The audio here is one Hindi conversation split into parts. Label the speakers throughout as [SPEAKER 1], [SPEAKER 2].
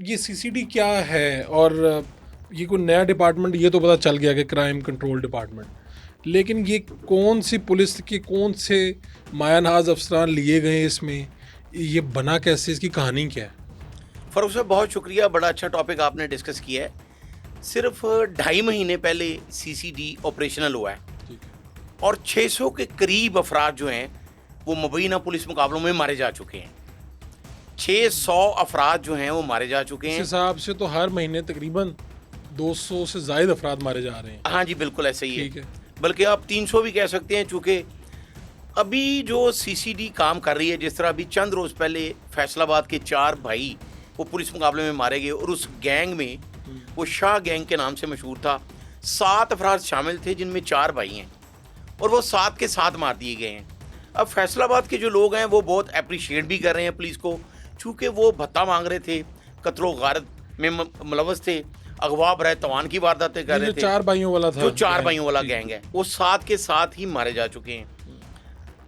[SPEAKER 1] ये सीसीडी क्या है? और ये कोई नया डिपार्टमेंट, ये तो पता चल गया कि क्राइम कंट्रोल डिपार्टमेंट, लेकिन ये कौन सी पुलिस के कौन से मायानाज अफसरान लिए गए हैं इसमें? ये बना कैसे? इसकी कहानी क्या है?
[SPEAKER 2] फरूख साहब बहुत शुक्रिया, बड़ा अच्छा टॉपिक आपने डिस्कस किया है। सिर्फ 2.5 महीने पहले सीसीडी ऑपरेशनल हुआ है
[SPEAKER 1] ठीक है।
[SPEAKER 2] और 600 के करीब अफराद जो हैं वो मुबैना पुलिस मुकाबलों में मारे जा चुके हैं। 600 अफराद जो हैं वो मारे जा चुके
[SPEAKER 1] इस
[SPEAKER 2] हैं।
[SPEAKER 1] हिसाब से तो हर महीने तकरीबन 200 से ज़ायद अफराद मारे जा रहे हैं।
[SPEAKER 2] हाँ जी, बिल्कुल ऐसे ही
[SPEAKER 1] ठीक
[SPEAKER 2] है,
[SPEAKER 1] है।
[SPEAKER 2] बल्कि आप 300 भी कह सकते हैं, चूँकि अभी जो सीसीडी काम कर रही है, जिस तरह अभी चंद रोज़ पहले फैसलाबाद के 4 भाई वो पुलिस मुकाबले में मारे गए, और उस गैंग में वो शाह गैंग के नाम से मशहूर था, 7 अफराद शामिल थे जिनमें 4 भाई हैं, और वो 7 के 7 मार दिए गए हैं। अब फैसलाबाद के जो लोग हैं वो बहुत अप्रिशिएट भी कर रहे हैं पुलिस को, चूँकि वो भत्ता मांग रहे थे, कत्लो गारत में मुलवस थे, अगवा बराए तवान की वारदातें कर रहे
[SPEAKER 1] जो
[SPEAKER 2] थे।
[SPEAKER 1] 4 भाइयों वाला था,
[SPEAKER 2] जो 4 भाइयों वाला गैंग है, वो 7 के 7 ही मारे जा चुके हैं।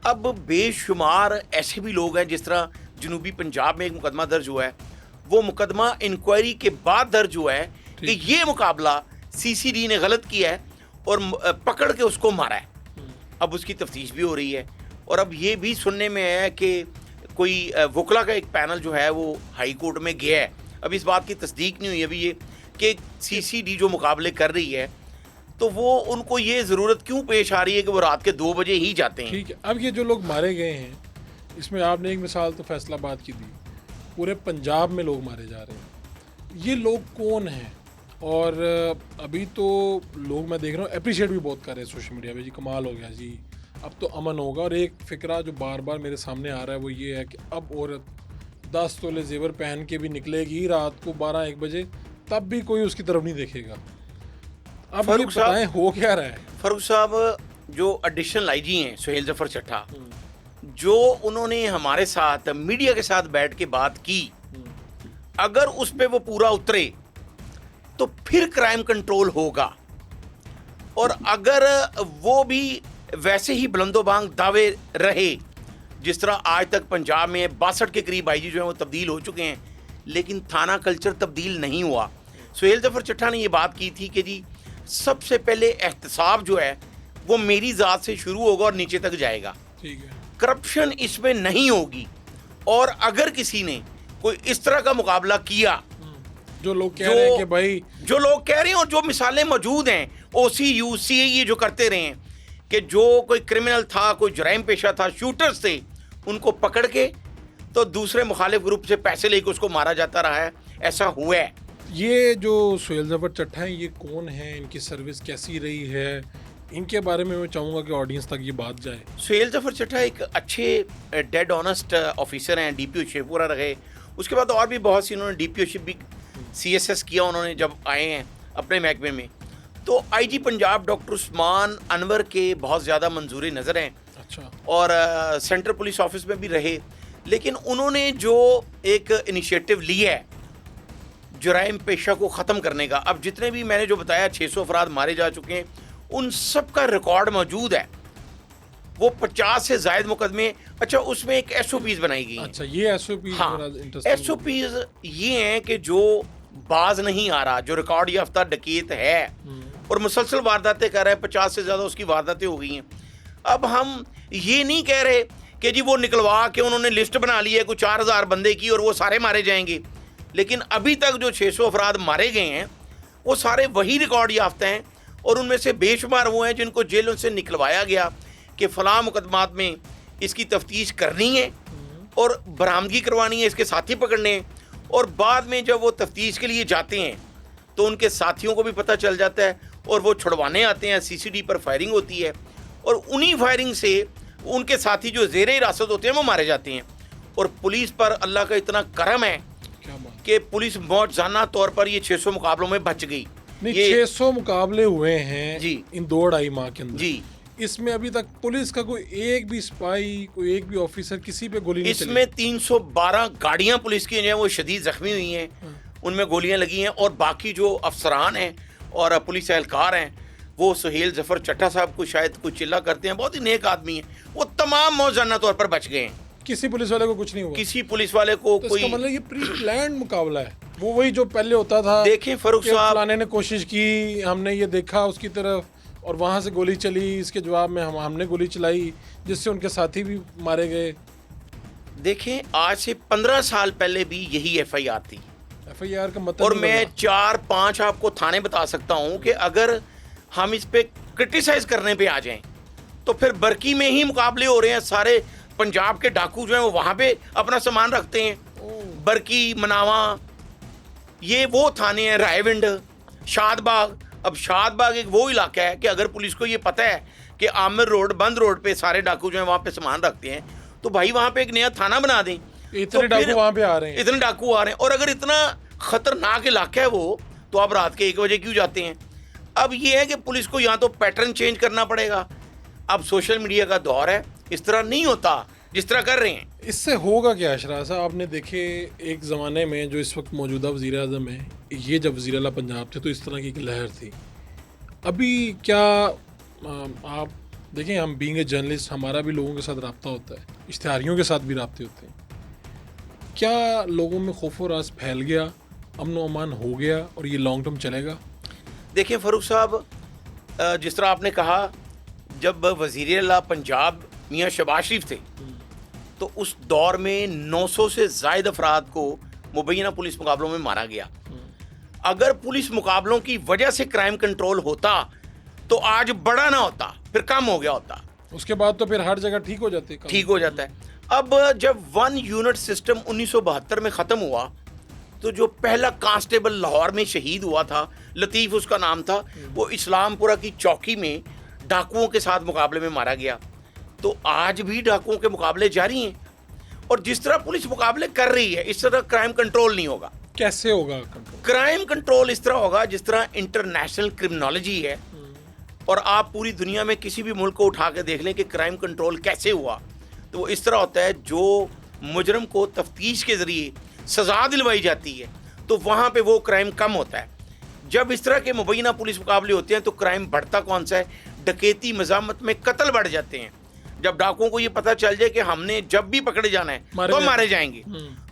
[SPEAKER 2] अब बेशुमार ऐसे भी लोग हैं, जिस तरह जनूबी पंजाब में एक मुकदमा दर्ज हुआ है, वो मुकदमा इंक्वायरी के बाद दर्ज हुआ है कि ये मुकाबला सीसीडी ने गलत किया है और पकड़ के उसको मारा है। अब उसकी तफ्तीश भी हो रही है, और अब ये भी सुनने में आया है कि कोई वकला का एक पैनल जो है वो हाई कोर्ट में गया है। अब इस बात की तस्दीक नहीं हुई अभी ये कि सीसीडी जो मुकाबले कर रही है, तो वो उनको ये ज़रूरत क्यों पेश आ रही है कि वो रात के 2 बजे ही जाते हैं।
[SPEAKER 1] ठीक है। अब ये जो लोग मारे गए हैं, इसमें आपने एक मिसाल तो फैसलाबाद की दी, पूरे पंजाब में लोग मारे जा रहे हैं। ये लोग कौन हैं? और अभी तो लोग, मैं देख रहा हूँ, अप्रिशिएट भी बहुत कर रहे हैं सोशल मीडिया पे, जी कमाल हो गया जी, अब तो अमन होगा। और एक फ़िक्रा जो बार बार मेरे सामने आ रहा है वो ये है कि अब औरत 10 तोले जेवर पहन के भी निकलेगी रात को 12-1 बजे, तब भी कोई उसकी तरफ नहीं देखेगा। अब ये बताएं हो क्या रहा है?
[SPEAKER 2] फरूख साहब, जो एडिशनल आईजी हैं सुहेल जफर चट्टा, जो उन्होंने हमारे साथ मीडिया के साथ बैठ के बात की, अगर उस पे वो पूरा उतरे तो फिर क्राइम कंट्रोल होगा, और अगर वो भी वैसे ही बुलंदोबांग दावे रहे जिस तरह आज तक पंजाब में 62 के करीब आईजी जो हैं वो तब्दील हो चुके हैं, लेकिन थाना कल्चर तब्दील नहीं हुआ। सुहेल जफर चट्टा ने ये बात की थी कि जी सबसे पहले एहतसाब जो है वो मेरी ज़ात से शुरू होगा और नीचे तक जाएगा।
[SPEAKER 1] ठीक है।
[SPEAKER 2] करप्शन इसमें नहीं होगी, और अगर किसी ने कोई इस तरह का मुकाबला किया,
[SPEAKER 1] जो लोग कह रहे हैं कि भाई,
[SPEAKER 2] जो लोग कह रहे हैं और जो मिसालें मौजूद हैं, OCU CAE जो करते रहे हैं कि जो कोई क्रिमिनल था, कोई जराइम पेशा था, शूटर्स थे, उनको पकड़ के तो दूसरे मुखालिफ ग्रुप से पैसे लेकर उसको मारा जाता रहा है, ऐसा हुआ है।
[SPEAKER 1] ये जो सुहेल जफर चट्टा हैं, ये कौन है? इनकी सर्विस कैसी रही है? इनके बारे में मैं चाहूँगा कि ऑडियंस तक ये बात जाए।
[SPEAKER 2] सुहेल जफर चट्टा एक अच्छे डेड ऑनेस्ट ऑफिसर हैं, DPO शेखपुरा रहे, उसके बाद और भी बहुत सी उन्होंने DPO भी CSS किया उन्होंने जब आए हैं अपने महकमे में। तो IG पंजाब डॉक्टर उस्मान अनवर के बहुत ज़्यादा मंजूरी नज़र हैं।
[SPEAKER 1] अच्छा।
[SPEAKER 2] और सेंट्रल पुलिस ऑफिस में भी रहे, लेकिन उन्होंने जो एक इनिशिएटिव लिया है जुराइम पेशा को ख़त्म करने का, अब जितने भी मैंने जो बताया 600 अफराद मारे जा चुके हैं, उन सब का रिकॉर्ड मौजूद है। वो 50 से ज़ायद मुकदमे, अच्छा उसमें एक SOPs बनाई गई हैं।
[SPEAKER 1] अच्छा, ये SOP,
[SPEAKER 2] हाँ, SOPs ये हैं कि जो बाज नहीं आ रहा, जो रिकॉर्ड याफ्ता डकैत है और मुसलसल वारदातें कर रहा है, 50 से ज़्यादा उसकी वारदातें हो गई हैं। अब हम ये नहीं कह रहे कि जी वो निकलवा के उन्होंने लिस्ट बना ली है कोई 4000 बंदे की और वो सारे मारे जाएंगे, लेकिन अभी तक जो 600 अफराद मारे गए हैं वो सारे वही रिकॉर्ड याफ्ता हैं, और उनमें से बेशुमार वो हैं जिनको जेलों से निकलवाया गया कि फ़लाँ मुकदमात में इसकी तफ्तीश करनी है और बरामदगी करवानी है, इसके साथी पकड़ने हैं, और बाद में जब वो तफ्तीश के लिए जाते हैं तो उनके साथियों को भी पता चल जाता है और वो छुड़वाने आते हैं। CCD पर फायरिंग होती है और उन्हीं फायरिंग से उनके साथी जो ज़ेरे हिरासत होते हैं वो मारे जाते हैं। और पुलिस पर अल्लाह का इतना करम है कि पुलिस मौजाना तौर पर ये 600 मुकाबलों में बच गई।
[SPEAKER 1] नहीं, 600 मुकाबले हुए हैं
[SPEAKER 2] जी
[SPEAKER 1] इन 2-2.5 माह के अंदर
[SPEAKER 2] जी।
[SPEAKER 1] इसमें अभी तक पुलिस का कोई एक भी सिपाही, कोई एक भी ऑफिसर किसी पे गोली नहीं चली।
[SPEAKER 2] इसमें 312 गाड़ियां पुलिस की जो है वो शदीद जख्मी हुई हैं, उनमें गोलियां लगी हैं, और बाकी जो अफसरान हैं और पुलिस एहलकार हैं वो सुहेल जफर चट्टा साहब को शायद कुछ चिल्ला करते हैं, बहुत ही नेक आदमी हैं, वो तमाम मौजाना तौर पर बच गए हैं।
[SPEAKER 1] किसी पुलिस वाले को कुछ नहीं हुआ?
[SPEAKER 2] किसी पुलिस वाले को
[SPEAKER 1] तो
[SPEAKER 2] कोई,
[SPEAKER 1] इसका मतलब ये प्री प्लान्ड मुकाबला है। वो वही जो पहले होता था।
[SPEAKER 2] देखें फरूख
[SPEAKER 1] कि
[SPEAKER 2] साहब,
[SPEAKER 1] फलाने ने कोशिश की, हमने ये देखा उसकी तरफ और वहाँ से गोली चली, इसके जवाब में हमने गोली चलाई, जिससे उनके साथी भी मारे गए।
[SPEAKER 2] देखें आज से 15 साल पहले भी यही FIR थी।
[SPEAKER 1] FIR का मतलब
[SPEAKER 2] और
[SPEAKER 1] नहीं
[SPEAKER 2] मैं
[SPEAKER 1] बदला।
[SPEAKER 2] 4-5 आपको थाने बता सकता हूं कि अगर हम इस पे क्रिटिसाइज करने पे आ जाएं तो फिर बरकी में ही मुकाबले हो रहे हैं। सारे पंजाब के डाकू जो हैं वो वहां पे अपना सामान रखते हैं। बरकी, मनावा, ये वो थाने हैं, रायविंड, शादबाग। अब शादबाग एक वो इलाका है कि अगर पुलिस को ये पता है कि आमिर रोड, बंद रोड पे सारे डाकू जो हैं वहाँ पे सामान रखते हैं, तो भाई वहाँ पे एक नया थाना बना दें।
[SPEAKER 1] इतने
[SPEAKER 2] तो
[SPEAKER 1] डाकू
[SPEAKER 2] फिर
[SPEAKER 1] वहाँ पे आ रहे हैं।
[SPEAKER 2] इतने डाकू आ रहे हैं, और अगर इतना खतरनाक इलाका है वो, तो आप रात के 1 बजे क्यों जाते हैं? अब ये है कि पुलिस को या तो पैटर्न चेंज करना पड़ेगा। अब सोशल मीडिया का दौर है, इस तरह नहीं होता जिस तरह कर रहे हैं।
[SPEAKER 1] इससे होगा क्या अशराफ साहब? आपने देखे एक ज़माने में जो इस वक्त मौजूदा वज़ीर आज़म है, ये जब वज़ीर आला पंजाब थे तो इस तरह की एक लहर थी। अभी क्या आप देखें, हम बीइंग ए जर्नलिस्ट, हमारा भी लोगों के साथ रब्ता होता है, इश्तिहारियों के साथ भी रब्ते होते हैं। क्या लोगों में खौफ और राज फैल गया, अमन व अमान हो गया और ये लॉन्ग टर्म चलेगा?
[SPEAKER 2] देखिए फरूख साहब, जिस तरह आपने कहा, जब वज़ीर आला पंजाब मियाँ शहबाज शरीफ थे तो उस दौर में 900 से ज़ायद अफराद को मुबैना पुलिस मुकाबलों में मारा गया। अगर पुलिस मुकाबलों की वजह से क्राइम कंट्रोल होता तो आज बड़ा ना होता, फिर कम हो गया होता।
[SPEAKER 1] उसके बाद तो फिर हर जगह ठीक हो जाते काम।
[SPEAKER 2] ठीक हो जाता है। अब जब 1 यूनिट सिस्टम 1972 में ख़त्म हुआ तो जो पहला कांस्टेबल लाहौर में शहीद हुआ था, लतीफ़ उसका नाम था, वो इस्लामपुरा की चौकी में डाकुओं के साथ मुकाबले में मारा गया। तो आज भी डाकुओं के मुकाबले जारी हैं, और जिस तरह पुलिस मुकाबले कर रही है इस तरह क्राइम कंट्रोल नहीं होगा।
[SPEAKER 1] कैसे होगा कंट्रोल?
[SPEAKER 2] क्राइम कंट्रोल इस तरह होगा जिस तरह इंटरनेशनल क्रिमिनोलॉजी है, और आप पूरी दुनिया में किसी भी मुल्क को उठा के देख लें कि क्राइम कंट्रोल कैसे हुआ, तो वो इस तरह होता है, जो मुजरम को तफ्तीश के ज़रिए सज़ा दिलवाई जाती है तो वहाँ पे वो क्राइम कम होता है। जब इस तरह के मुबैना पुलिस मुकाबले होते हैं तो क्राइम बढ़ता कौन सा है? डकैती, मज़ामत में कत्ल बढ़ जाते हैं। जब डाकुओं को ये पता चल जाए कि हमने जब भी पकड़े जाना है तो मारे जाएंगे,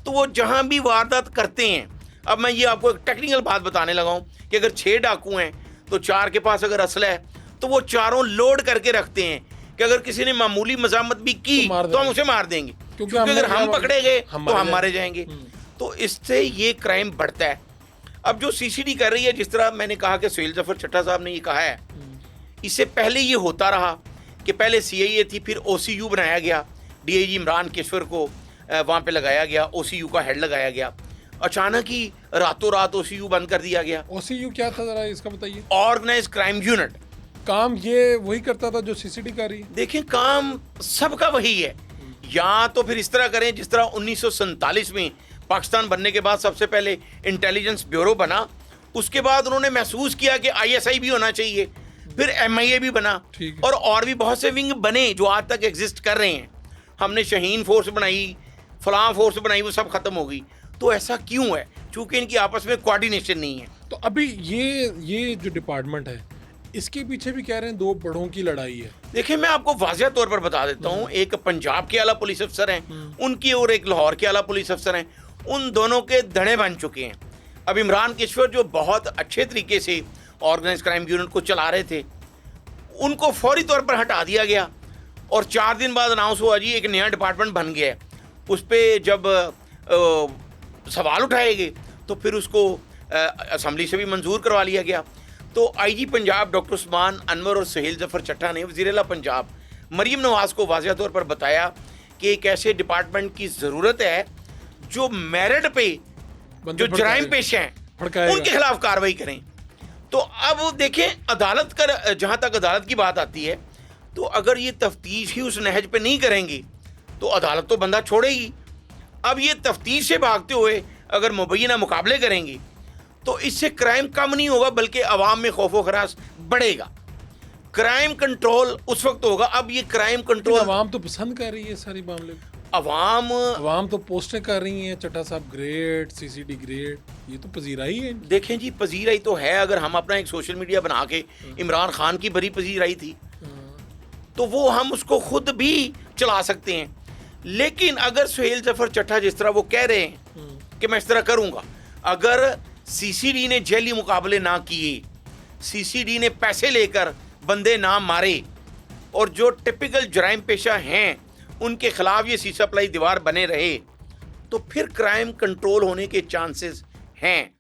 [SPEAKER 2] तो वो जहाँ भी वारदात करते हैं। अब मैं ये आपको एक टेक्निकल बात बताने लगा हूँ कि अगर 6 डाकू हैं तो 4 के पास अगर असला है तो वो चारों लोड करके रखते हैं कि अगर किसी ने मामूली मज़ामत भी की तो हम उसे मार देंगे, क्योंकि अगर हम पकड़े गए तो हम मारे जाएंगे। तो इससे ये क्राइम बढ़ता है। अब जो CCD कर रही है, जिस तरह मैंने कहा कि सुहेल जफर चट्टा साहब ने ये कहा है, इससे पहले ये होता रहा कि पहले CIA थी, फिर OCU बनाया गया, DIG इमरान केशवर को वहाँ पे लगाया गया, OCU का हेड लगाया गया। अचानक ही रातों रात OCU बंद कर दिया गया।
[SPEAKER 1] OCU क्या था, जरा इसका बताइए।
[SPEAKER 2] Organise crime unit.
[SPEAKER 1] काम ये वही करता था जो CCD कर रही है?
[SPEAKER 2] देखें, काम सबका वही है। या तो फिर इस तरह करें जिस तरह 1947 में पाकिस्तान बनने के बाद सबसे पहले इंटेलिजेंस ब्यूरो बना, उसके बाद उन्होंने महसूस किया कि ISI भी होना चाहिए, फिर MIA भी बना, और भी बहुत से विंग बने जो आज तक एग्जिस्ट कर रहे हैं। हमने शाहीन फोर्स बनाई, फलां फोर्स बनाई, वो सब खत्म हो गई। तो ऐसा क्यों है? चूंकि इनकी आपस में कोऑर्डिनेशन नहीं है।
[SPEAKER 1] तो अभी ये जो डिपार्टमेंट है, इसके पीछे भी कह रहे हैं 2 बड़ों की लड़ाई है।
[SPEAKER 2] देखिए, मैं आपको वाज़िह तौर पर बता देता हूँ, एक पंजाब के आला पुलिस अफसर हैं उनकी, और एक लाहौर के आला पुलिस अफसर हैं, उन दोनों के धड़े बन चुके हैं। अब इमरान केशवर जो बहुत अच्छे तरीके से ऑर्गेनाइज क्राइम यूनिट को चला रहे थे, उनको फौरी तौर पर हटा दिया गया, और 4 दिन बाद अनाउंस हुआ जी एक नया डिपार्टमेंट बन गया है। उस पर जब सवाल उठाए गए तो फिर उसको असम्बली से भी मंजूर करवा लिया गया। तो IG पंजाब डॉक्टर उस्मान अनवर और सुहेल जफर चट्टा ने वज़ीर आला पंजाब मरीम नवाज़ को वाज़िह तौर पर बताया कि एक ऐसे डिपार्टमेंट की ज़रूरत है जो मेरिट पे जो जराइम पेश हैं उनके खिलाफ कार्रवाई करें। तो अब देखें, अदालत का जहाँ तक अदालत की बात आती है, तो अगर ये तफ्तीश ही उस नहज पे नहीं करेंगी तो अदालत तो बंदा छोड़ेगी। अब ये तफ्तीश से भागते हुए अगर मुबैना मुकाबले करेंगी तो इससे क्राइम कम नहीं होगा, बल्कि अवाम में खौफ व खराश बढ़ेगा। क्राइम कंट्रोल उस वक्त होगा। अब ये क्राइम कंट्रोल
[SPEAKER 1] अवाम तो पसंद कर रही है सारी मामले।
[SPEAKER 2] अवाम
[SPEAKER 1] तो पोस्टें कर रही हैं, चट्टा साहब ग्रेट, CCD ग्रेट, ये तो पजीराई है।
[SPEAKER 2] देखें जी, पजीराई तो है। अगर हम अपना एक सोशल मीडिया बना के, इमरान खान की बड़ी पजीराई थी, तो वो हम उसको खुद भी चला सकते हैं। लेकिन अगर सुहेल जफर चट्टा जिस तरह वो कह रहे हैं कि मैं इस तरह करूंगा, अगर सीसीडी ने जेली मुकाबले ना किए, सीसीडी ने पैसे लेकर बंदे ना मारे और जो टिपिकल जराइम पेशा हैं उनके खिलाफ ये सीसा पलाई दीवार बने रहे, तो फिर क्राइम कंट्रोल होने के चांसेस हैं।